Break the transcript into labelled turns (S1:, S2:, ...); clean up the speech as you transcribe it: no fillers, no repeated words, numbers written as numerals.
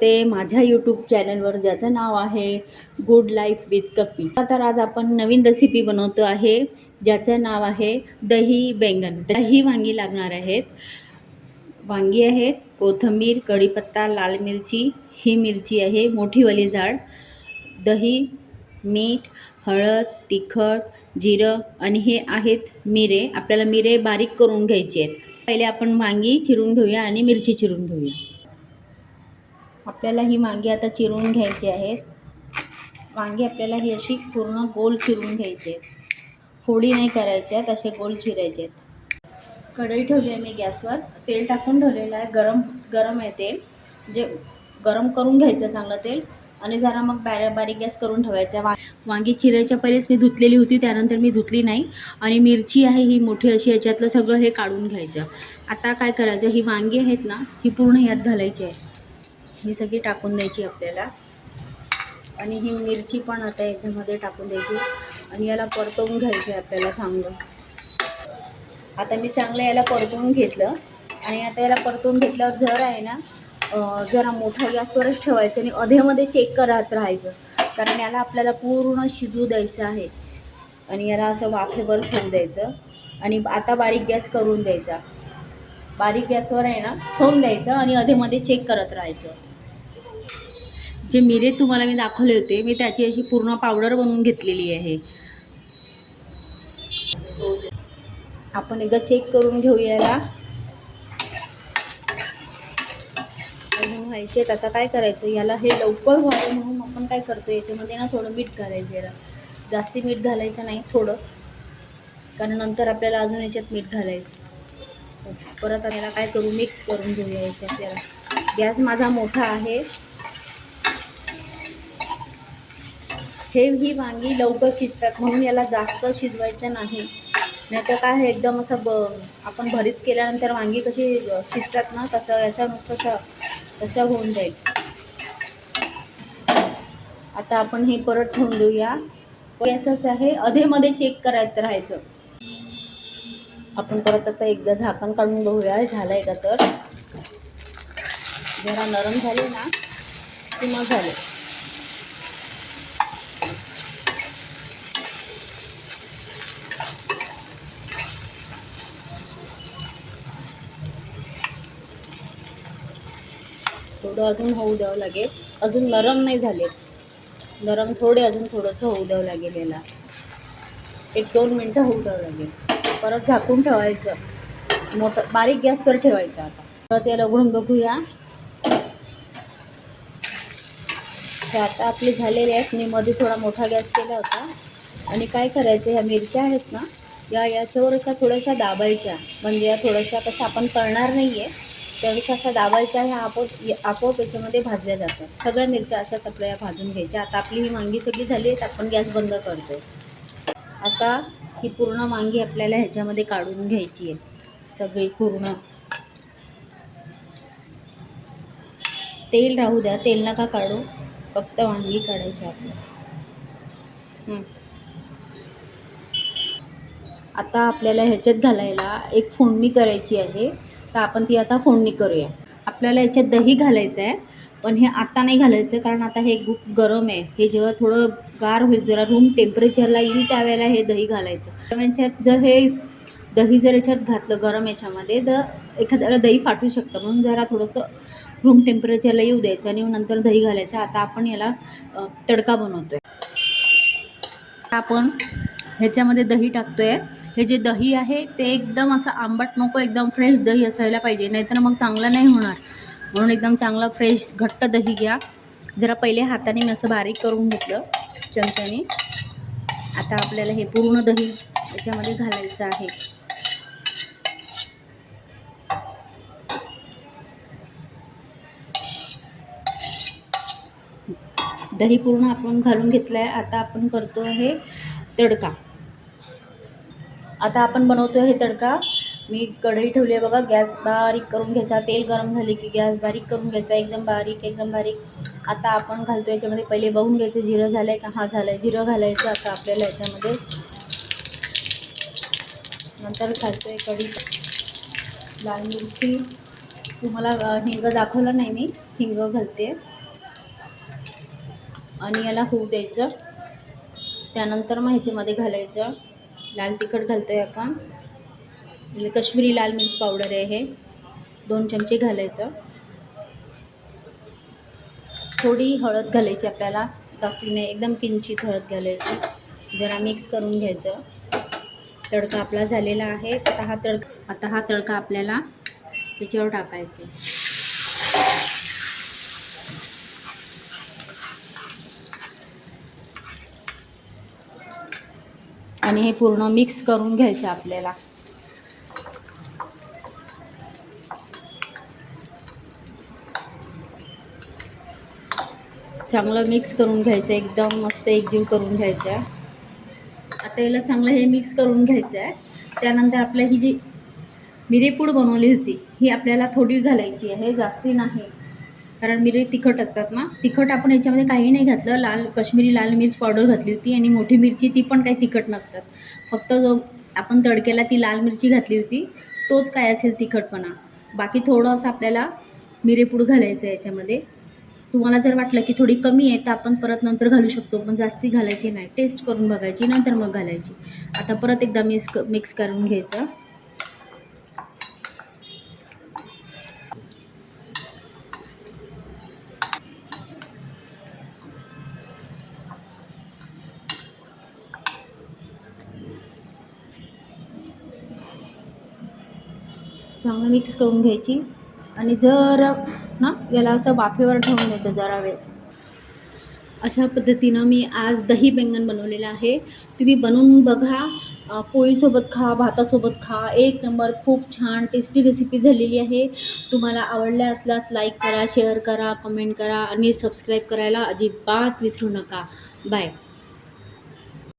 S1: करते माझ्या यूट्यूब चॅनलवर, ज्याचं नाव आहे गुड लाईफ विथ कपी। तर आज आपण नवीन रेसिपी बनवतो आहे, ज्याचं नाव आहे दही बैंगन। दही वांगी लागणार आहेत, वांगी आहेत, कोथिंबीर, कढीपत्ता, लाल मिरची, ही मिरची आहे मोठीवाली जाड, दही, मीठ, हळद, तिखट, जिरं आणि हे आहेत मिरे। आपल्याला मिरे बारीक करून घ्यायचे आहेत। पहिले आपण वांगी चिरून घेऊया आणि मिरची चिरून घेऊया। आपल्याला ही वांगी आता चिरून घ्यायची आहेत। वांगी आपल्याला ही अशी पूर्ण गोल चिरून घ्यायची आहेत, फोडी नाही करायच्या, तसे गोल चिरायचे आहेत। कढई ठेवली आहे मी गॅसवर, तेल टाकून ठेवलेलं आहे। गरम आहे तेल, जे गरम करून घ्यायचं चांगलं तेल, आणि जरा मग बारीक गॅस करून ठेवायचा। वांगी चिरायच्या पहिलेच मी धुतलेली होती, त्यानंतर मी धुतली नाही। आणि मिरची आहे ही मोठी अशी, याच्यातलं सगळं हे काढून घ्यायचं। आता काय करायचं, ही वांगी आहेत ना, ही पूर्ण यात घालायची आहे, ही सगळी टाकून द्यायची आपल्याला। आणि ही मिरची पण आता याच्यामध्ये टाकून द्यायची आणि याला परतवून घ्यायचं आहे आपल्याला चांगलं। आता मी चांगलं याला परतवून घेतलं, आणि आता याला परतवून घेतल्यावर जरा आहे ना, जरा मोठा गॅसवरच ठेवायचं आणि अधेमध्ये चेक करत राहायचं, कारण याला आपल्याला पूर्ण शिजू द्यायचं आहे। आणि याला असं वाफेवर ठेवून द्यायचं, आणि आता बारीक गॅस करून द्यायचा। बारीक गॅसवर आहे ना ठेवून द्यायचं आणि अधेमध्ये चेक करत राहायचं। जे मिरे तुम्हाला मी दाखवले होते, मी त्याची अशी पूर्ण पावडर बनवून घेतलेली आहे। आपण एकदा चेक करून घेऊया याला, अजून व्हायचे। आता काय करायचं, याला हे लवकर व्हावं म्हणून आपण काय करतो, याच्यामध्ये ना थोडं मीठ घालायचं। याला जास्ती मीठ घालायचं नाही, थोडं, कारण नंतर आपल्याला अजून याच्यात मीठ घालायचं। परत याला काय करू, मिक्स करून घेऊया याच्यात। याला गॅस माझा मोठा आहे। ही वांगी लवकर शिजतात म्हणून याला जास्त शिजवायचं नाही, नाहीतर काय आहे, एकदम असं आपण भरीत केल्यानंतर वांगी कशी शिजतात ना, तसं याचा नुसतं तसं होऊन जाईल। आता आपण हे परत ठेवून देऊया। गॅसच आहे, अधेमध्ये चेक करायचं राहायचं। आपण परत आता एकदा झाकण काढून बघूया, झालंय का। तर जरा नरम झाले ना की मग झाले। थोडं अजून होऊ द्यावं लागेल, अजून नरम नाही झाले, नरम थोडे अजून थोडंसं होऊ द्यावं लागेल। याला 1-2 मिनटं होऊ द्यावं लागेल, परत झाकून ठेवायचं, मोठं बारीक गॅसवर ठेवायचं। आता परत याला उघडून बघूया, हे आता आपले झालेले आहेत। मी मध्ये थोडा मोठा गॅस केला होता। आणि काय करायचं, ह्या मिरच्या आहेत ना, याच्यावर अशा थोड्याशा दाबायच्या, म्हणजे या थोड्याशा कशा आपण तळणार नाही आहे, त्यापेक्षा अशा दाबायच्या, ह्या आपोआप याच्यामध्ये भाजल्या जातात। सगळ्या मिरच्या अशाच आपल्याला भाजून घ्यायच्या। आता आपली ही वांगी सगळी झाली आहेत, आपण गॅस बंद करतो। आता ही पूर्ण वांगी आपल्याला ह्याच्यामध्ये काढून घ्यायची आहे, सगळी पूर्ण। तेल राहू द्या, तेल नका काढू, फक्त वांगी काढायची आपल्याला। आता आपल्याला ह्याच्यात घालायला एक फोडणी करायची आहे, तर आपण ती आता फोडणी करूया। आपल्याला याच्यात दही घालायचं आहे, पण हे आता नाही घालायचं, कारण आता हे खूप गरम आहे। हे जेव्हा थोडं गार होईल, जरा रूम टेम्परेचरला येईल, त्यावेळेला हे दही घालायचं। याच्यात जर हे दही जर याच्यात घातलं गरम याच्यामध्ये, तर एखाद्याला दही फाटू शकतं, म्हणून जरा थोडंसं रूम टेम्परेचरला येऊ द्यायचं आणि नंतर दही घालायचं। आता आपण याला तडका बनवतोय। आपण ह्याच्यामध्ये दही टाकतोय। हे जे दही आहे ते एकदम असं आंबट नको, एकदम फ्रेश दही असायला पाहिजे, नाहीतर मग चांगलं नाही होणार। म्हणून एकदम चांगलं फ्रेश घट्ट दही घ्या। जरा पहिले हाताने मी असं बारीक करून घेतलं चमच्याने। आता आपल्याला हे पूर्ण दही याच्यामध्ये घालायचं आहे। दही पूर्ण आपण घालून घेतलं आहे। आता आपण करतो आहे तडका। आता आपण बनवतो आहे तडका। मी कढई ठेवली आहे बघा, गॅस बारीक करून घ्यायचा, तेल गरम झाले की गॅस बारीक करून घ्यायचा, एकदम बारीक, एकदम बारीक। आता आपण घालतो याच्यामध्ये, पहिले बघून घ्यायचं जिरं झालंय का, हा झालंय, जिरं घालायचं आता आपल्याला याच्यामध्ये। नंतर घालतोय कढी, लाल मिरची, तुम्हाला हिंग दाखवलं नाही मी, हिंग घालते। आणि याला होऊ द्यायचं. त्यानंतर मग ह्याच्यामध्ये घालायचं लाल तिखट घालतोय आपण, काश्मीरी लाल मिर्च पावडर आहे हे 2 चमचे घालायचं. थोडी हळद घालायची आपल्याला, जास्ती नाही, एकदम किंचित हळद घालायची. जरा मिक्स करून घ्यायचं. तडका आपला झालेला आहे. आता हा तडका आपल्याला त्याच्यावर टाकायचा. आणि हे पूर्ण मिक्स करून घ्यायचं आपल्याला. चांगलं मिक्स करून घ्यायचं, एकदम मस्त एकजीव करून घ्यायचं आहे. आता याला चांगलं हे मिक्स करून घ्यायचं आहे. त्यानंतर आपल्या ही जी मिरेपूड बनवली होती ही आपल्याला थोडी घालायची आहे, जास्ती नाही, कारण मिरे तिखट असतात ना. तिखट आपण याच्यामध्ये काही नाही घातलं, काश्मीरी लाल मिर्च पावडर घातली होती आणि मोठी मिरची, ती पण काही तिखट नसतात. फक्त जो आपण तडक्याला ती लाल मिरची घातली होती तोच काय असेल तिखटपणा. बाकी थोडंसं आपल्याला मिरेपूड घालायचं आहे याच्यामध्ये. तुम्हाला जर वाटलं की थोडी कमी आहे तर आपण परत नंतर घालू शकतो, पण जास्ती घालायची नाही. टेस्ट करून बघायची, नंतर मग घालायची. आता परत एकदा मिक्स करून घ्यायचं. चांगलं मिक्स करून घ्यायची आणि जर ना याला असं वाफेवर ठेवून द्यायचं जरा वेळ. अशा पद्धतीनं मी आज दही बैंगन बनवलेलं आहे. तुम्ही बनवून बघा. पोळीसोबत खा, भातासोबत खा, एक नंबर. खूप छान टेस्टी रेसिपी झालेली आहे. तुम्हाला आवडल्या असल्यास लाईक करा, शेअर करा, कमेंट करा आणि सबस्क्राईब करायला अजिबात विसरू नका. बाय.